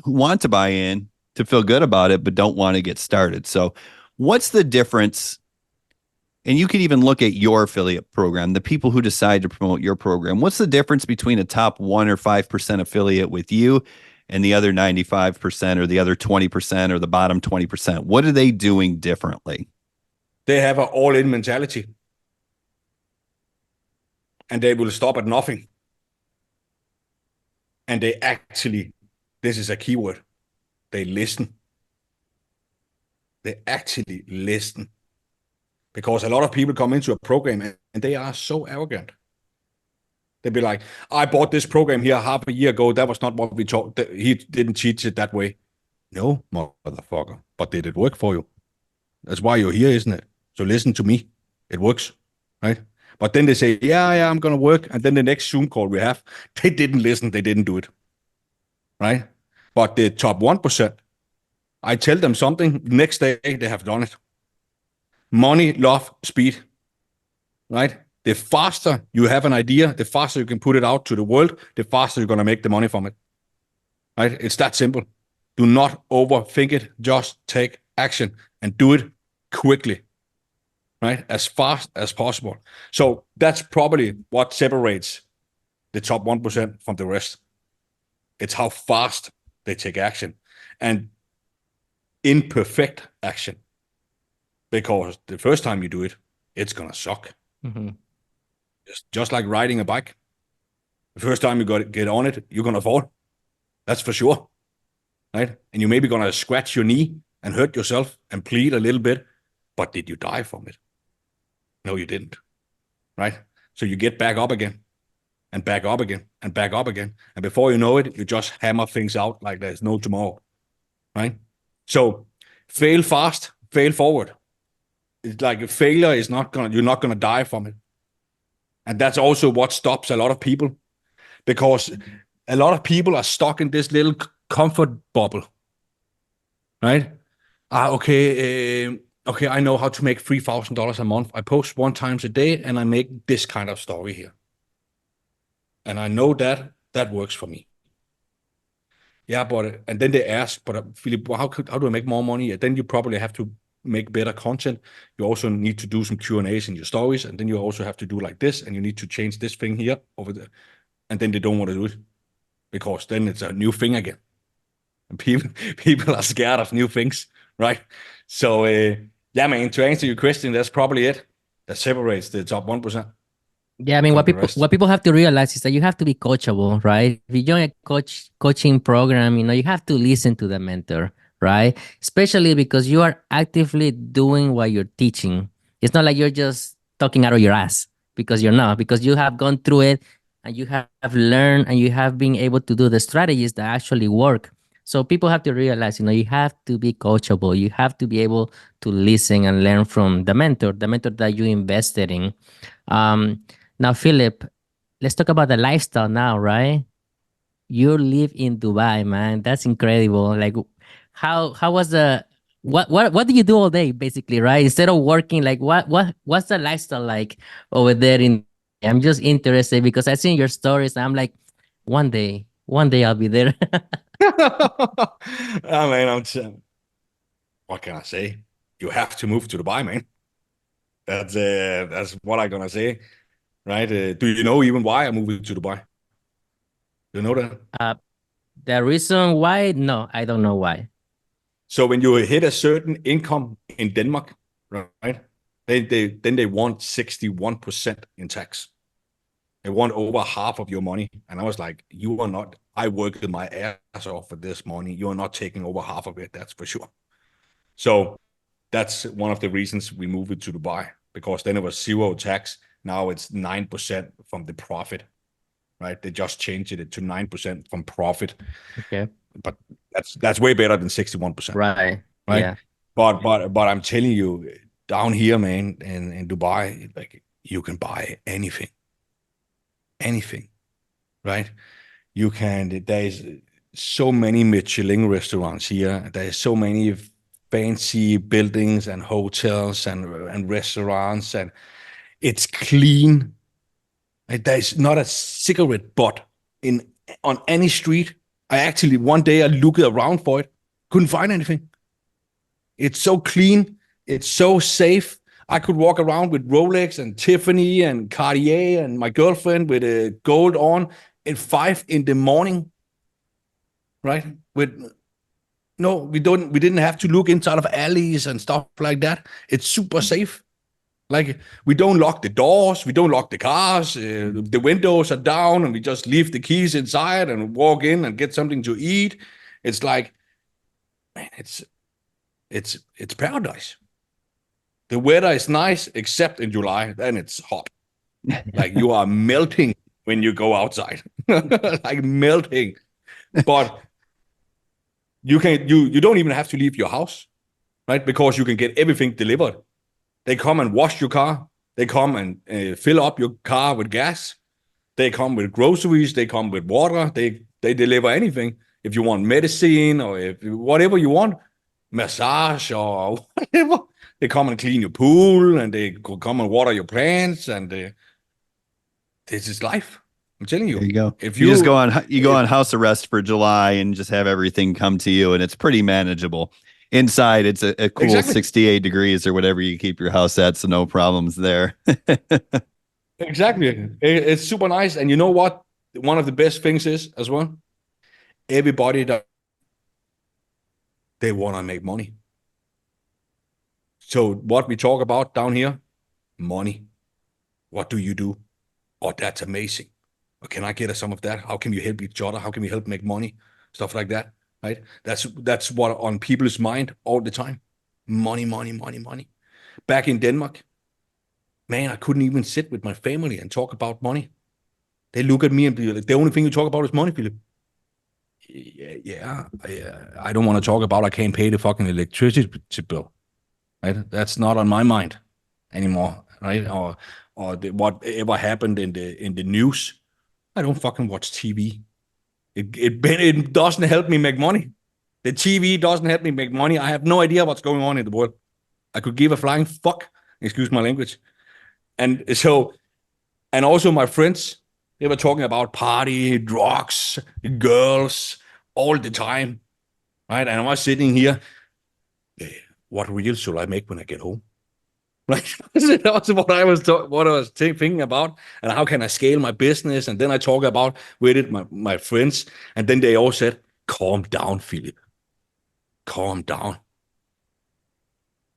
want to buy in to feel good about it, but don't want to get started. So what's the difference And you could even look at your affiliate program, the people who decide to promote your program. What's the difference between a top 1 or 5% affiliate with you and the other 95% or the other 20% or the bottom 20%? What are they doing differently? They have an all-in mentality. And they will stop at nothing. And they actually, this is a keyword, they listen. They actually listen. Because a lot of people come into a program and they are so arrogant. They'd be like, I bought this program here half a year ago. That was not what we taught. He didn't teach it that way. No, motherfucker. But did it work for you? That's why you're here, isn't it? So listen to me. It works, right? But then they say, yeah, I'm going to work. And then the next Zoom call we have, they didn't listen. They didn't do it, right? But the top 1%, I tell them something, next day they have done it. Money, love, speed, right? The faster you have an idea, the faster you can put it out to the world, the faster you're going to make the money from it, right? It's that simple. Do not overthink it. Just take action and do it quickly, right? As fast as possible. So that's probably what separates the top 1% from the rest. It's how fast they take action and imperfect action. Because the first time you do it, it's going to suck. Mm-hmm. Just like riding a bike. The first time you get on it, you're going to fall. That's for sure. Right? And you're maybe going to scratch your knee and hurt yourself and bleed a little bit. But did you die from it? No, you didn't. Right? So you get back up again and back up again and back up again. And before you know it, you just hammer things out like there's no tomorrow. Right? So fail fast, fail forward. It's like a failure is you're not gonna die from it. And that's also what stops a lot of people, because a lot of people are stuck in this little comfort bubble, right? Okay, I know how to make $3,000 a month. I post 1 time a day and I make this kind of story here. And I know that works for me. Yeah, and then they ask, Philip, how do I make more money? Then you probably have to make better content. You also need to do some Q&As in your stories, and then you also have to do like this, and you need to change this thing here over there. And then they don't want to do it because then it's a new thing again. And people are scared of new things, right? So yeah, man, to answer your question, that's probably it that separates the top 1%. Yeah, I mean, what people have to realize is that you have to be coachable, right? If you join a coaching program, you have to listen to the mentor, right? Especially because you are actively doing what you're teaching. It's not like you're just talking out of your ass, because you're not, because you have gone through it and you have learned and you have been able to do the strategies that actually work. So people have to realize, you have to be coachable. You have to be able to listen and learn from the mentor that you invested in. Now, Philip, let's talk about the lifestyle now, right? You live in Dubai, man. That's incredible. Like, how was the what do you do all day, basically, right? Instead of working, like what's the lifestyle like over there in? I'm just interested because I've seen your stories. And I'm like, one day I'll be there. I mean, what can I say? You have to move to Dubai, man. That's what I'm gonna say. Right? Do you know even why I moved to Dubai? Do you know that? The reason why? No, I don't know why. So when you hit a certain income in Denmark, right? Then they want 61% in tax. They want over half of your money. And I was like, you are not, I worked my ass off for this money. You are not taking over half of it, that's for sure. So that's one of the reasons we moved it to Dubai, because then it was 0 tax. Now it's 9% from the profit, right? They just changed it to 9% from profit. Okay. But that's way better than 61%. Right. Yeah. But I'm telling you, down here, man, in Dubai, like you can buy anything, right? You can. There's so many Michelin restaurants here. There's so many fancy buildings and hotels and restaurants, and it's clean. There's not a cigarette butt on any street. One day I looked around for it, couldn't find anything. It's so clean. It's so safe. I could walk around with Rolex and Tiffany and Cartier and my girlfriend with a gold on at 5 a.m, right? We didn't have to look inside of alleys and stuff like that. It's super safe. Like, we don't lock the doors, we don't lock the cars, the windows are down, and we just leave the keys inside and walk in and get something to eat. It's like, man, it's paradise. The weather is nice, except in July. Then it's hot. Like, you are melting when you go outside, like melting. But you don't even have to leave your house, right? Because you can get everything delivered. They come and wash your car. They come and fill up your car with gas. They come with groceries. They come with water. They deliver anything. If you want medicine or whatever you want, massage or whatever, they come and clean your pool and they come and water your plants. And this is life. I'm telling you. There you go. If you just go on house arrest for July and just have everything come to you, and it's pretty manageable. Inside, it's a cool exactly. 68 degrees or whatever you keep your house at, so no problems there. Exactly. It's super nice. And you know what? One of the best things is as well, everybody that they want to make money. So what we talk about down here, money. What do you do? Oh, that's amazing. Can I get some of that? How can you help each other? How can we help make money? Stuff like that, right? That's what on people's mind all the time. Money, money, money, money. Back in Denmark, man, I couldn't even sit with my family and talk about money. They look at me and be like, the only thing you talk about is money, Philip. Yeah. I don't want to talk about I can't pay the fucking electricity bill, right? That's not on my mind anymore, right? Or whatever happened in the news. I don't fucking watch TV. It doesn't help me make money. The TV doesn't help me make money. I have no idea what's going on in the world. I could give a flying fuck. Excuse my language. And so, and also my friends, they were talking about party, drugs, girls all the time, right? And I was sitting here, what reel should I make when I get home? Right? That was what I was thinking about, and how can I scale my business? And then I talk about with it my friends, and then they all said, "Calm down, Philip. Calm down.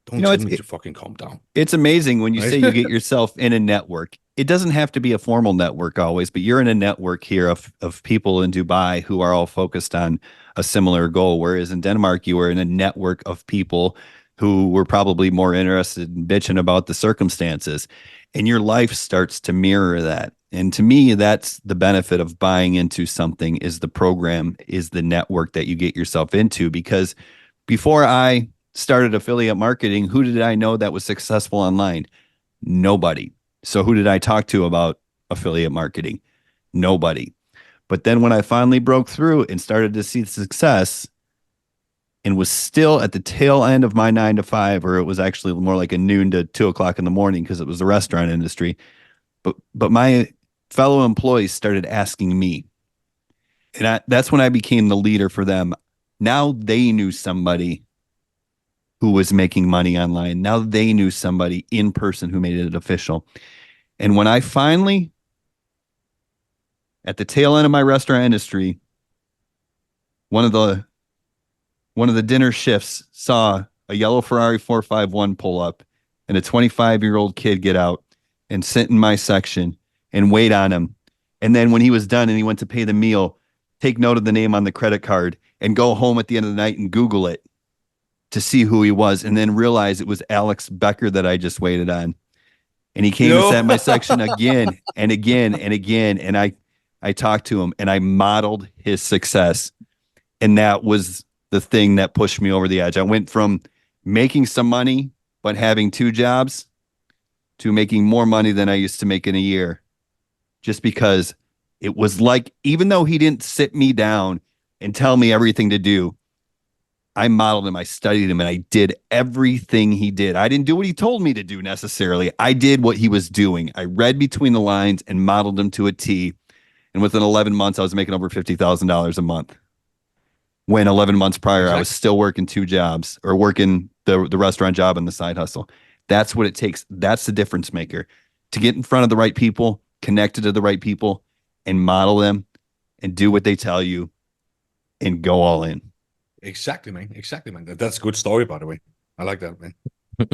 Don't tell me to fucking calm down." It's amazing when you say you get yourself in a network. It doesn't have to be a formal network always, but you're in a network here of people in Dubai who are all focused on a similar goal. Whereas in Denmark, you were in a network of people who were probably more interested in bitching about the circumstances. And your life starts to mirror that. And to me, that's the benefit of buying into something, is the program, is the network that you get yourself into. Because before I started affiliate marketing, who did I know that was successful online? Nobody. So who did I talk to about affiliate marketing? Nobody. But then when I finally broke through and started to see success, and was still at the tail end of my 9 to 5, or it was actually more like a noon to 2 o'clock in the morning because it was the restaurant industry. But my fellow employees started asking me, and that's when I became the leader for them. Now they knew somebody who was making money online. Now they knew somebody in person who made it official. And when I finally, at the tail end of my restaurant industry, one of the dinner shifts saw a yellow Ferrari 451 pull up and a 25-year-old kid get out and sit in my section and wait on him. And then when he was done and he went to pay the meal, take note of the name on the credit card and go home at the end of the night and Google it to see who he was, and then realize it was Alex Becker that I just waited on. And he came and sat in my section again and again and again. And I talked to him and I modeled his success. And that was the thing that pushed me over the edge. I went from making some money, but having 2 jobs, to making more money than I used to make in a year. Just because it was like, even though he didn't sit me down and tell me everything to do, I modeled him, I studied him, and I did everything he did. I didn't do what he told me to do necessarily. I did what he was doing. I read between the lines and modeled him to a T. And within 11 months, I was making over $50,000 a month. When 11 months prior, I was still working 2 jobs, or working the restaurant job and the side hustle. That's what it takes. That's the difference maker. To get in front of the right people, connected to the right people, and model them and do what they tell you and go all in. Exactly, man. Exactly, man. That's a good story, by the way. I like that, man.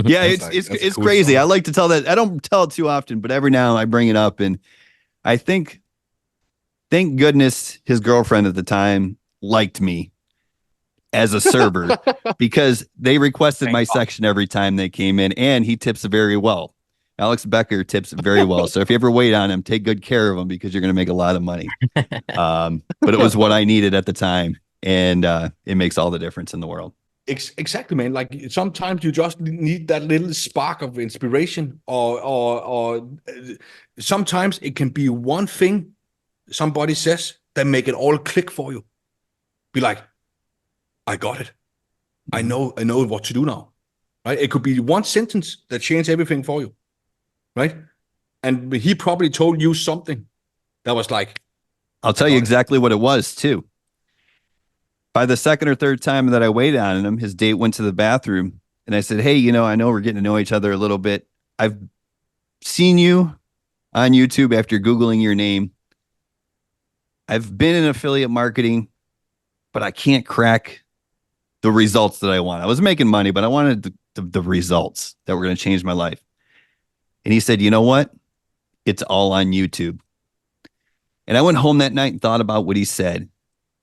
Yeah, That's a it's cool crazy. story. I like to tell that. I don't tell it too often, but every now I bring it up, and I think, thank goodness, his girlfriend at the time liked me as a server because they requested my section every time they came in, and he tips very well. Alex Becker tips very well. So if you ever wait on him, take good care of him because you're going to make a lot of money. But it was what I needed at the time, and it makes all the difference in the world. Exactly, man. Like sometimes you just need that little spark of inspiration, or sometimes it can be one thing somebody says that make it all click for you. Be like, I got it. I know what to do now. Right? It could be one sentence that changed everything for you. Right? And he probably told you something that was like, I'll tell you exactly what it was too. By the second or third time that I waited on him, his date went to the bathroom, and I said, hey, I know we're getting to know each other a little bit. I've seen you on YouTube after Googling your name. I've been in affiliate marketing, but I can't crack the results that I want. I was making money, but I wanted the results that were going to change my life. And he said, you know what? It's all on YouTube. And I went home that night and thought about what he said.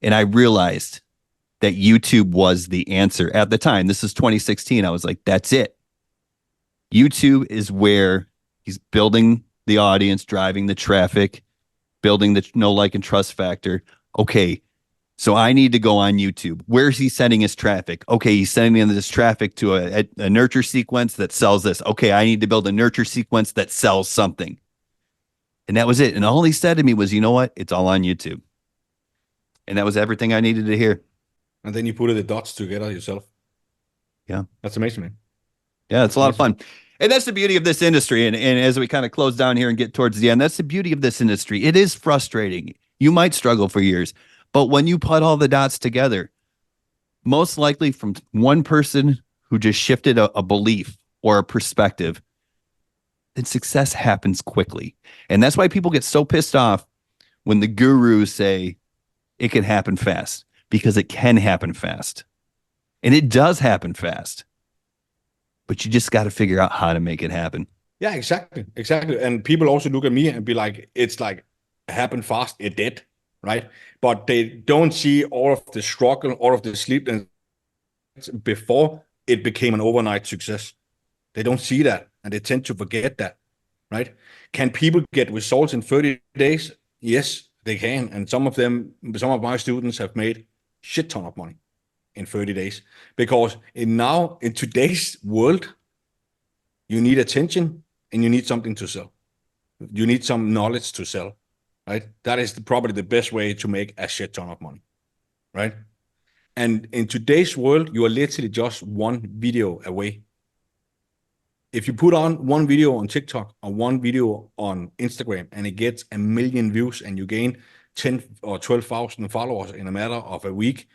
And I realized that YouTube was the answer at the time. This is 2016. I was like, that's it. YouTube is where he's building the audience, driving the traffic, building the know, like, and trust factor. Okay, so I need to go on YouTube. Where's he sending his traffic? Okay, he's sending this traffic to a nurture sequence that sells this. Okay, I need to build a nurture sequence that sells something. And that was it. And all he said to me was, you know what? It's all on YouTube. And that was everything I needed to hear. And then you put the dots together yourself. Yeah. That's amazing, man. Yeah, it's a lot of fun. And that's the beauty of this industry. And as we kind of close down here and get towards the end, that's the beauty of this industry. It is frustrating. You might struggle for years, but when you put all the dots together, most likely from one person who just shifted a belief or a perspective, then success happens quickly. And that's why people get so pissed off when the gurus say it can happen fast, because it can happen fast. And it does happen fast. But you just got to figure out how to make it happen. Yeah, exactly. And people also look at me and be like, it's like, happen fast, it did, right? But they don't see all of the struggle, all of the sleeplessness before it became an overnight success. They don't see that, and they tend to forget that, right? Can people get results in 30 days? Yes, they can. And some of my students have made shit ton of money in 30 days, because in today's world, you need attention and you need something to sell. You need some knowledge to sell, right? That is probably the best way to make a shit ton of money, right? And in today's world, you are literally just one video away. If you put on one video on TikTok or one video on Instagram and it gets 1 million views and you gain 10 or 12,000 followers in a matter of a week,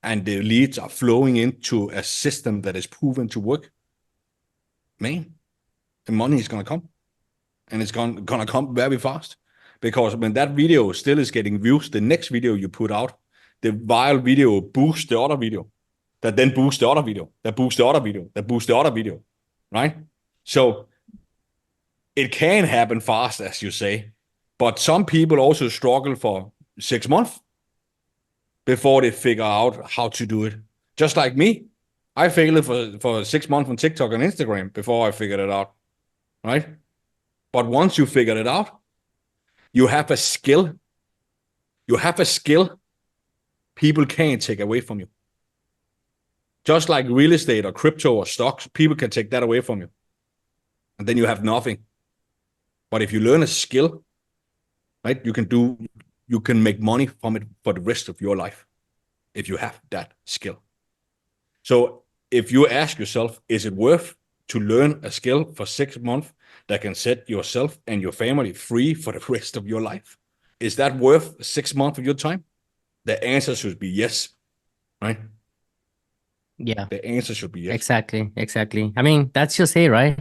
and the leads are flowing into a system that is proven to work, man, the money is going to come. And it's going to come very fast. Because when that video still is getting views, the next video you put out, the viral video boosts the other video, that then boosts the other video, that boosts the other video, that boosts the other video, right? So it can happen fast, as you say, but some people also struggle for 6 months before they figure out how to do it. Just like me, I failed for 6 months on TikTok and Instagram before I figured it out, right? But once you figured it out, you have a skill. You have a skill people can't take away from you. Just like real estate or crypto or stocks, people can take that away from you. And then you have nothing. But if you learn a skill, right, you can make money from it for the rest of your life if you have that skill. So if you ask yourself, is it worth to learn a skill for 6 months that can set yourself and your family free for the rest of your life? Is that worth 6 months of your time? The answer should be yes, right? Yeah. The answer should be yes. Exactly. I mean, that's just it, right?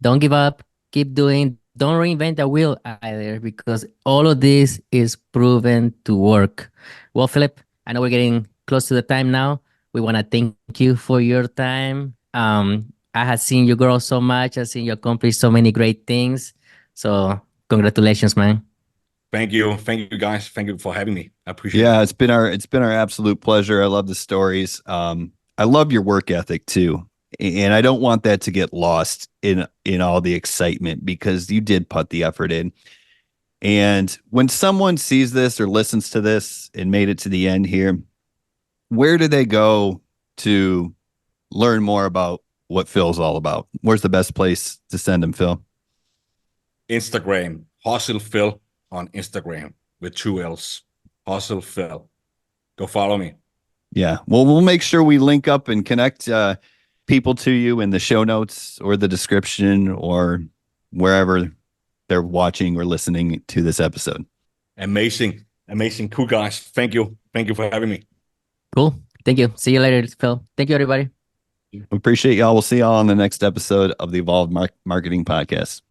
Don't give up. Keep doing. Don't reinvent the wheel either, because all of this is proven to work. Well, Philip, I know we're getting close to the time now. We want to thank you for your time. I have seen you grow so much. I've seen you accomplish so many great things. So congratulations, man. Thank you guys. Thank you for having me. I appreciate Yeah, it. it's been our absolute pleasure. I love the stories. I love your work ethic too. And I don't want that to get lost in all the excitement, because you did put the effort in. And when someone sees this or listens to this and made it to the end here, where do they go to learn more about what Phil's all about? Where's the best place to send them, Phil? Instagram, Hustle Phil on Instagram with 2 L's. Hustle Phil. Go follow me. Yeah. Well, we'll make sure we link up and connect people to you in the show notes or the description or wherever they're watching or listening to this episode. Amazing. Cool guys. Thank you. Thank you for having me. Cool. Thank you. See you later, Phil. Thank you, everybody. We appreciate y'all. We'll see y'all on the next episode of the Evolved Marketing Podcast.